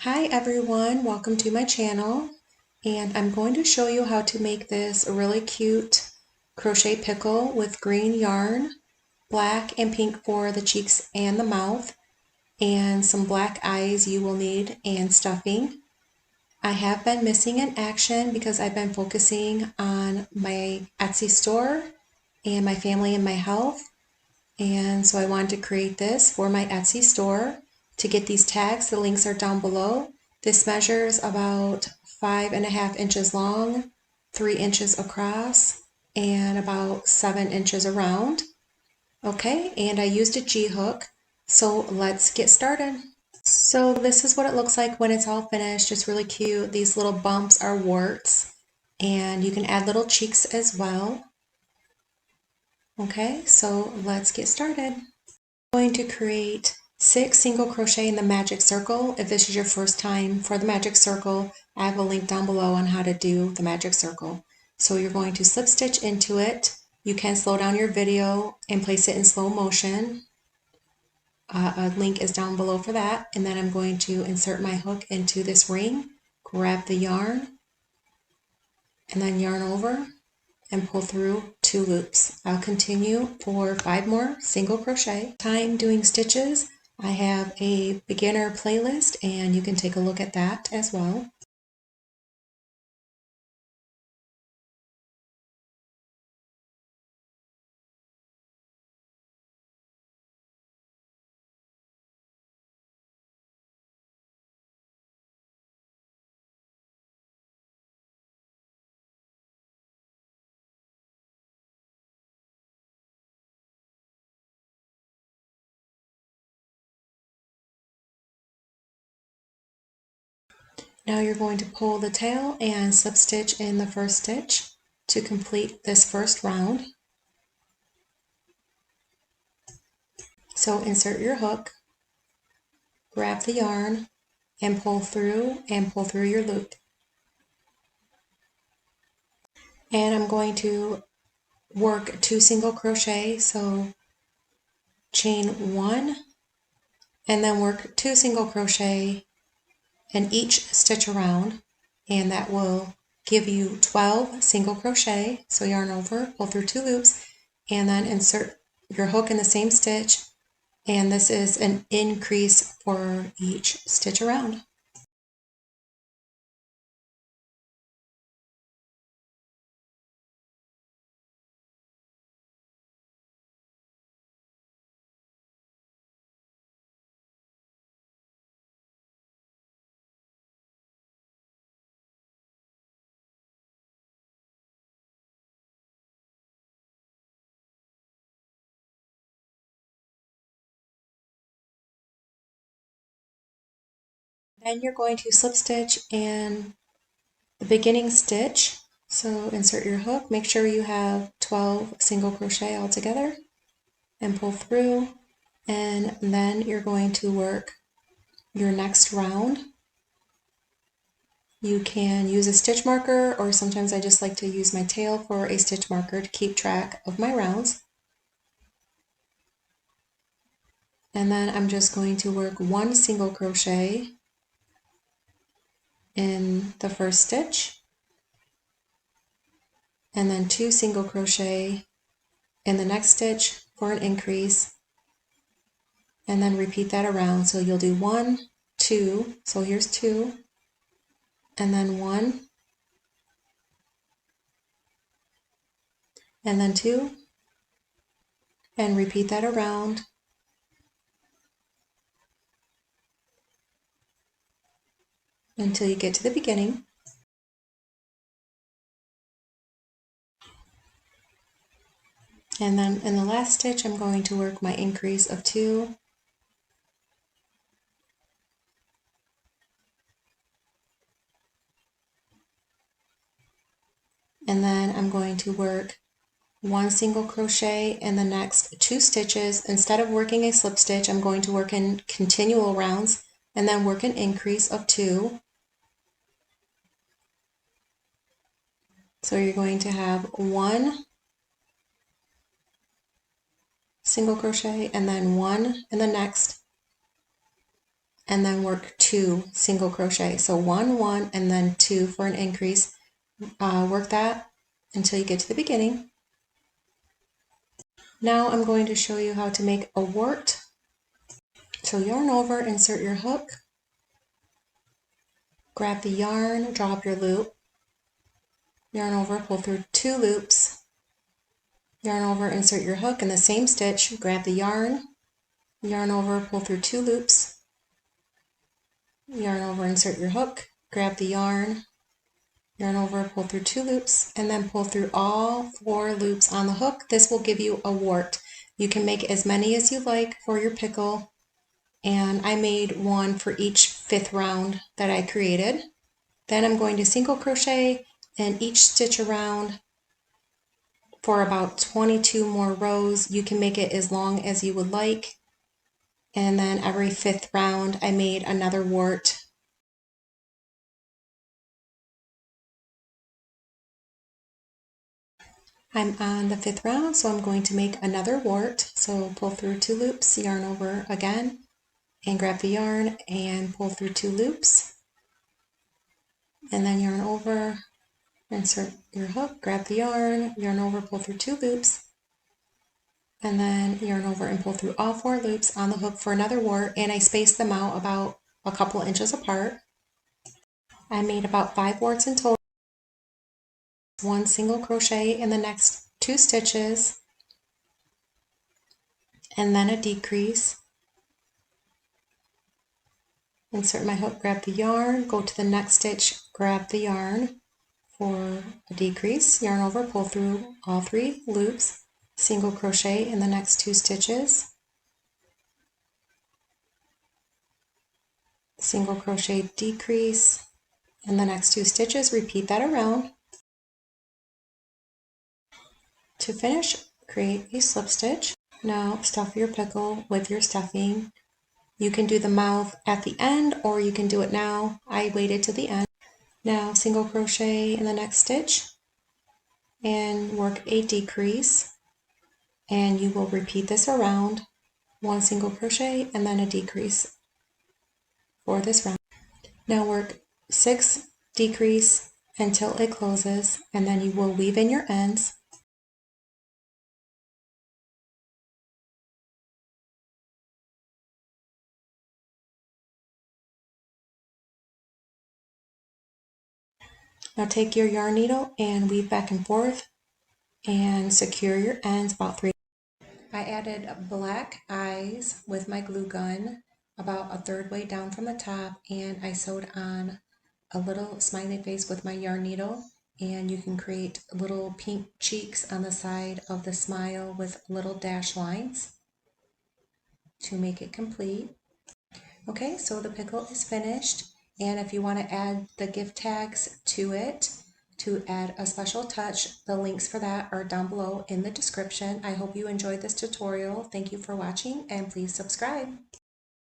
Hi everyone, welcome to my channel, and I'm going to show you how to make this really cute crochet pickle with green yarn, black and pink for the cheeks and the mouth, and some black eyes you will need, and stuffing. I have been missing in action because I've been focusing on my Etsy store and my family and my health, and so I wanted to create this for my Etsy store. To get these tags, the links are down below. This measures about 5.5 inches long, 3 inches across, and about 7 inches around. Okay, and I used a G-hook, so let's get started. So this is what it looks like when it's all finished. It's really cute. These little bumps are warts, and you can add little cheeks as well. Okay, so let's get started. I'm going to create 6 single crochet in the magic circle. If this is your first time for the magic circle, I have a link down below on how to do the magic circle. So you're going to slip stitch into it. You can slow down your video and place it in slow motion. A link is down below for that. And then I'm going to insert my hook into this ring, grab the yarn, and then yarn over and pull through 2 loops. I'll continue for 5 more single crochet. Time doing stitches, I have a beginner playlist and you can take a look at that as well. Now you're going to pull the tail and slip stitch in the first stitch to complete this first round. So insert your hook, grab the yarn, and pull through your loop. And I'm going to work 2 single crochet, so chain 1 and then work 2 single crochet in each stitch around, and that will give you 12 single crochet. So yarn over, pull through 2 loops, and then insert your hook in the same stitch, and this is an increase for each stitch around. Then you're going to slip stitch in the beginning stitch. So insert your hook, make sure you have 12 single crochet all together, and pull through, and then you're going to work your next round. You can use a stitch marker, or sometimes I just like to use my tail for a stitch marker to keep track of my rounds. And then I'm just going to work 1 single crochet in the first stitch, and then 2 single crochet in the next stitch for an increase, and then repeat that around. So you'll do 1, 2, so here's 2, and then 1, and then 2, and repeat that around. Until you get to the beginning. And then in the last stitch, I'm going to work my increase of 2. And then I'm going to work 1 single crochet in the next 2 stitches. Instead of working a slip stitch, I'm going to work in continual rounds and then work an increase of 2. So you're going to have 1 single crochet and then 1 in the next, and then work 2 single crochet. So 1, 1, and then 2 for an increase. Work that until you get to the beginning. Now I'm going to show you how to make a wart. So yarn over, insert your hook, grab the yarn, draw up your loop, yarn over, pull through 2 loops, yarn over, insert your hook in the same stitch, grab the yarn over, pull through 2 loops, yarn over, insert your hook, grab the yarn over, pull through 2 loops, and then pull through all 4 loops on the hook. This will give you a wart. You can make as many as you like for your pickle, and I made one for each 5th round that I created. Then I'm going to single crochet in each stitch around for about 22 more rows. You can make it as long as you would like. And then every 5th round I made another wart. I'm on the 5th round, so I'm going to make another wart. So pull through 2 loops, yarn over again, and grab the yarn and pull through 2 loops. And then yarn over, insert your hook, grab the yarn over, pull through 2 loops, and then yarn over and pull through all 4 loops on the hook for another wart, and I spaced them out about a couple inches apart. I made about 5 warts in total. 1 single crochet in the next 2 stitches, and then a decrease. Insert my hook, grab the yarn, go to the next stitch, grab the yarn for a decrease, yarn over, pull through all 3 loops, single crochet in the next 2 stitches, single crochet, decrease in the next 2 stitches, repeat that around. To finish, create a slip stitch. Now stuff your pickle with your stuffing. You can do the mouth at the end, or you can do it now. I waited to the end. Now single crochet in the next stitch and work a decrease, and you will repeat this around. 1 single crochet and then a decrease for this round. Now work 6 decrease until it closes, and then you will weave in your ends. Now take your yarn needle and weave back and forth and secure your ends about 3. I added black eyes with my glue gun about a 1/3 way down from the top, and I sewed on a little smiley face with my yarn needle, and you can create little pink cheeks on the side of the smile with little dash lines to make it complete. Okay, so the pickle is finished, and if you want to add the gift tags to it to add a special touch, the links for that are down below in the description. I hope you enjoyed this tutorial. Thank you for watching, and please subscribe.